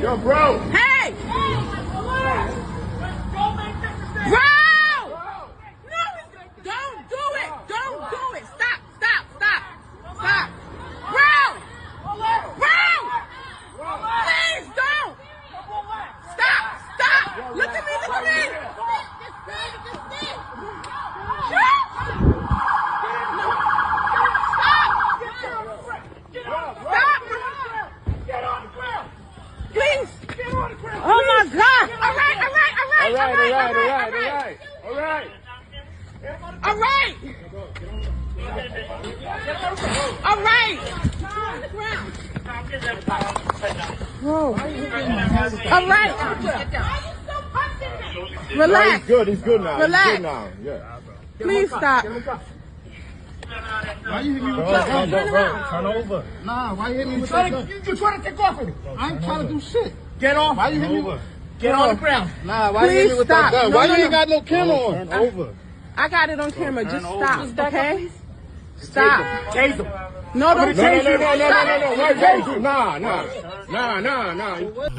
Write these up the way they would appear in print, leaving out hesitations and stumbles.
Yo, bro. Hey! Bro! No, don't do it. Don't do it. Stop. Bro! Please don't. Stop. Look at me. Please. Oh my God. All right. Bro. All right. Relax. No, he's good now. Relax. He's good now. Yeah. Please stop. Why you hit me with that gun? Turn over. Nah, why you hit me with that gun? You trying to take off with me. I ain't trying to do shit. Get off. Why you hit me with? Get on the ground. Nah, why you hit me with that gun? Why you ain't got no camera on? Turn over. I got it on camera. Just stop, okay? Stop. Tase him. No, don't tase him. Nah.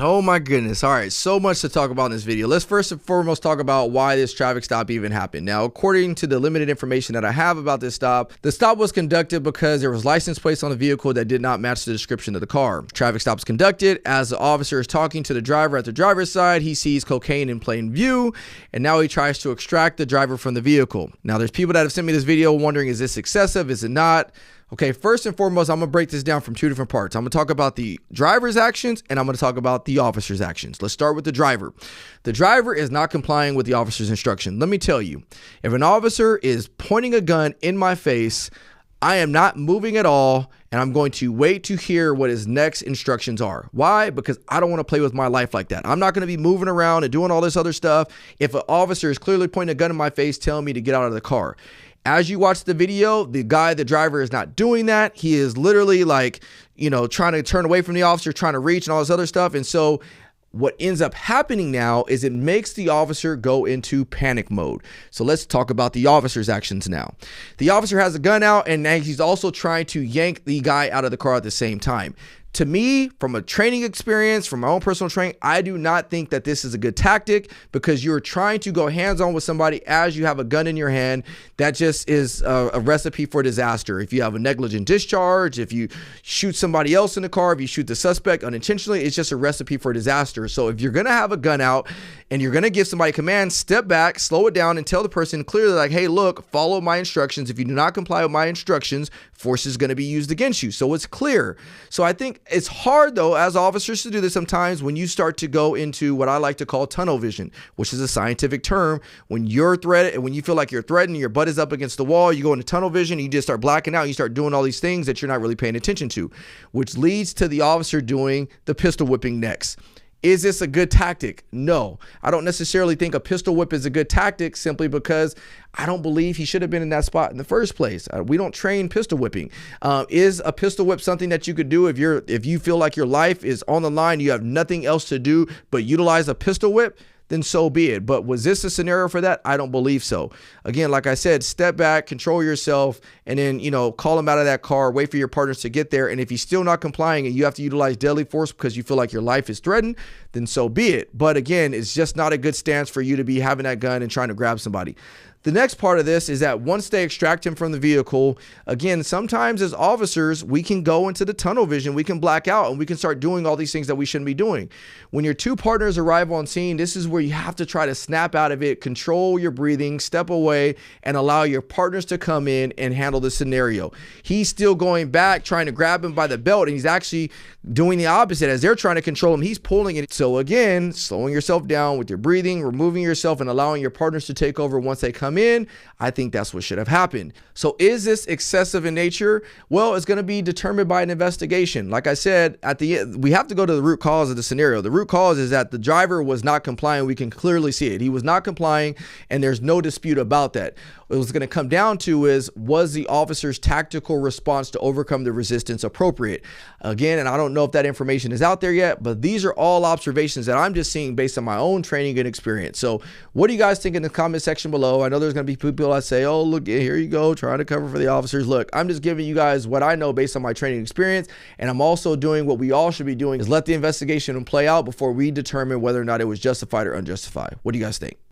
Oh my goodness. All right, so much to talk about in this video. Let's first and foremost talk about why this traffic stop even happened. Now, according to the limited information that I have about this stop, the stop was conducted because there was license plates on the vehicle that did not match the description of the car. Traffic stop is conducted as the officer is talking to the driver at the driver's side. He sees cocaine in plain view, and now he tries to extract the driver from the vehicle. Now, there's people that have sent me this video wondering, is this excessive? Is it not? Okay, first and foremost, I'm going to break this down from two different parts. I'm going to talk about the driver's actions, and I'm going to talk about the officer's actions. Let's start with the driver. The driver is not complying with the officer's instruction. Let me tell you, if an officer is pointing a gun in my face, I am not moving at all, and I'm going to wait to hear what his next instructions are. Why? Because I don't want to play with my life like that. I'm not going to be moving around and doing all this other stuff if an officer is clearly pointing a gun in my face telling me to get out of the car. As you watch the video, the driver is not doing that. He is literally like, trying to turn away from the officer, trying to reach and all this other stuff. And so what ends up happening now is it makes the officer go into panic mode. So let's talk about the officer's actions now. The officer has a gun out, and now he's also trying to yank the guy out of the car at the same time. To me, from a training experience, from my own personal training, I do not think that this is a good tactic, because you're trying to go hands-on with somebody as you have a gun in your hand. That just is a recipe for disaster. If you have a negligent discharge, if you shoot somebody else in the car, if you shoot the suspect unintentionally, it's just a recipe for disaster. So if you're going to have a gun out and you're going to give somebody a command, step back, slow it down, and tell the person clearly, like, hey, look, follow my instructions. If you do not comply with my instructions, force is going to be used against you. So it's clear. So I think it's hard, though, as officers to do this sometimes when you start to go into what I like to call tunnel vision, which is a scientific term. When you're threatened and when you feel like you're threatened, your butt is up against the wall, you go into tunnel vision, and you just start blacking out. You start doing all these things that you're not really paying attention to, which leads to the officer doing the pistol whipping next. Is this a good tactic? No, I don't necessarily think a pistol whip is a good tactic, simply because I don't believe he should have been in that spot in the first place. We don't train pistol whipping. Is a pistol whip something that you could do if you feel like your life is on the line, you have nothing else to do but utilize a pistol whip? Then so be it. But was this a scenario for that? I don't believe so. Again, like I said, step back, control yourself, and then, call him out of that car, wait for your partners to get there. And if he's still not complying and you have to utilize deadly force because you feel like your life is threatened, then so be it. But again, it's just not a good stance for you to be having that gun and trying to grab somebody. The next part of this is that once they extract him from the vehicle, again, sometimes as officers, we can go into the tunnel vision, we can black out, and we can start doing all these things that we shouldn't be doing. When your two partners arrive on scene, this is where you have to try to snap out of it, control your breathing, step away, and allow your partners to come in and handle the scenario. He's still going back, trying to grab him by the belt, and he's actually doing the opposite. As they're trying to control him, he's pulling it. So again, slowing yourself down with your breathing, removing yourself, and allowing your partners to take over once they come in. I think that's what should have happened. So is this excessive in nature? Well, it's going to be determined by an investigation. Like I said, at the end, we have to go to the root cause of the scenario. The root cause is that the driver was not complying. We can clearly see it. He was not complying, and there's no dispute about that. What it's going to come down to is, was the officer's tactical response to overcome the resistance appropriate? Again, and I don't know if that information is out there yet, but these are all observations that I'm just seeing based on my own training and experience. So what do you guys think in the comment section below? I know there's there's going to be people that say, oh, look, here you go, trying to cover for the officers. Look, I'm just giving you guys what I know based on my training experience. And I'm also doing what we all should be doing, is let the investigation play out before we determine whether or not it was justified or unjustified. What do you guys think?